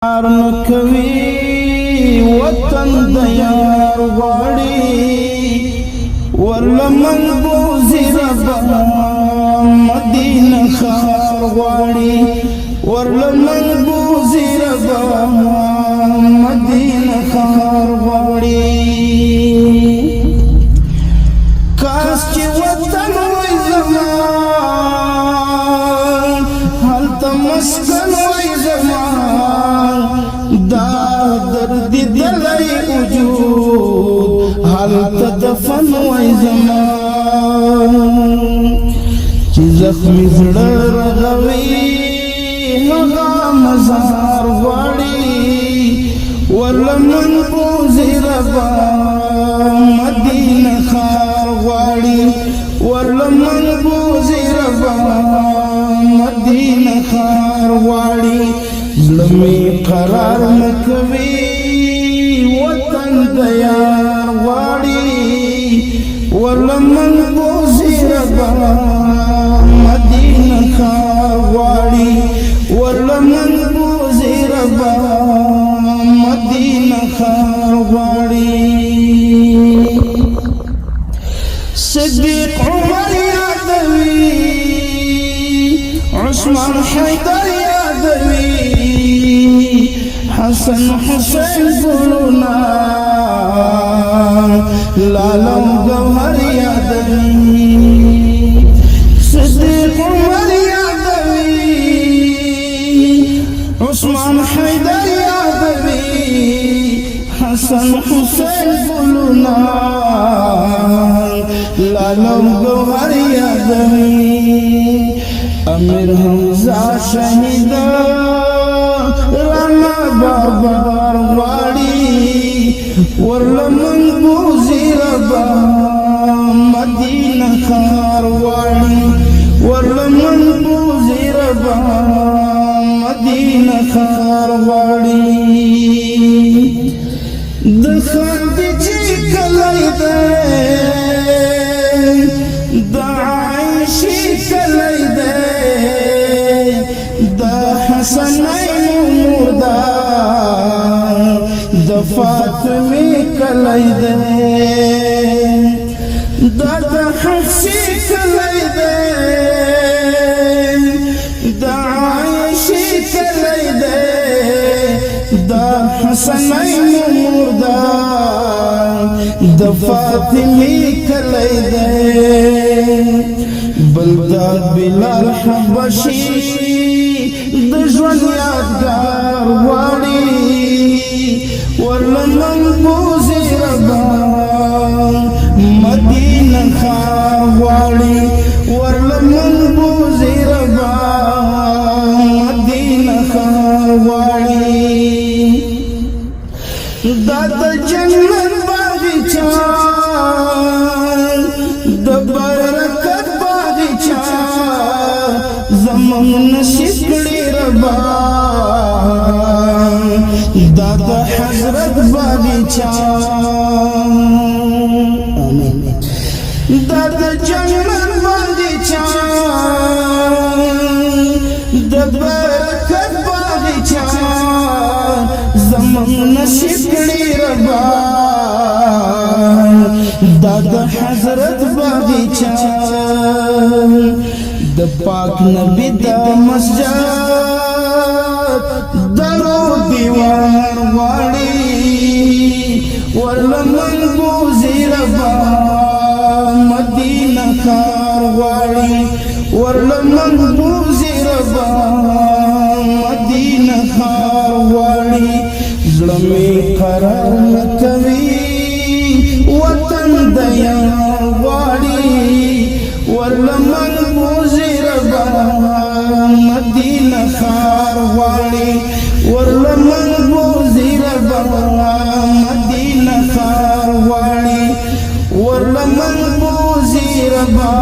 نکوي وطن د یار غواړي ورلمن بوزي ربا مدینه خار غواړي ورلمن بوزي ربا مدینه خار غواړي کاش چې وطن وای زمان هلته مسکن وای زمان دا درد دلای وجود حالت دفن وای زمان چې زخمی زړه رغوي هغه مزار غواړي ورلمن بوزي ربا مدینه خار غواړي ورلمن بوزي ربا مدینه خار غواړي زلمی قرار مکوي وطن د یار غواړي ورلمن بوزي ربا مدینه خار غواړي ورلمن بوزي ربا مدینه خار غواړي صدیق عمر یادوي عثمان حیدر یادوي حسن حسین ګلونا لالو گوهر یادوي صدیق عمر یادوي عثمان حیدر یادوي حسن حسین ګلونا لالو گوهر یادوي امیر حمزه شهید رانا بابار غواړي ورلمن بوزي ربا مدینه خار غواړي ورلمن بوزي ربا مدینه خار غواړي د خدیجې کلی دی د عایشې کلی دی د حسنین مردا د فاطمه کلی دی د حفصې کلی دی د عایشې کلی دی د حسنین مردا د فاطمه کلی دی بلداد بلال حبشي د ژوند یادګار غواړي ورلمن بوزي ربا مدینه خار غواړي ورلمن بوزي ربا مدینه خار غواړي دا د جنت باغچه د برکت باغچه زمون نصیب کړي ربا دا د حضرت باغچه آمین دا د جنت باغچه د برکت باغچه زمون نصیب کړي ربا دا د حضرت باغچه د پاک نبی د مسجد درو دیوار غواړي ورلمن بوزي ربا مدینه خار غواړي ورلمن بوزي ربا مدینه خار غواړي زړه مې قرار نکوي وطن د یار غواړي ورلمن بوزي ربا مدینه خار غواړي ورلمن بوزي ربا مدینه خار غواړي ورلمن بوزي ربا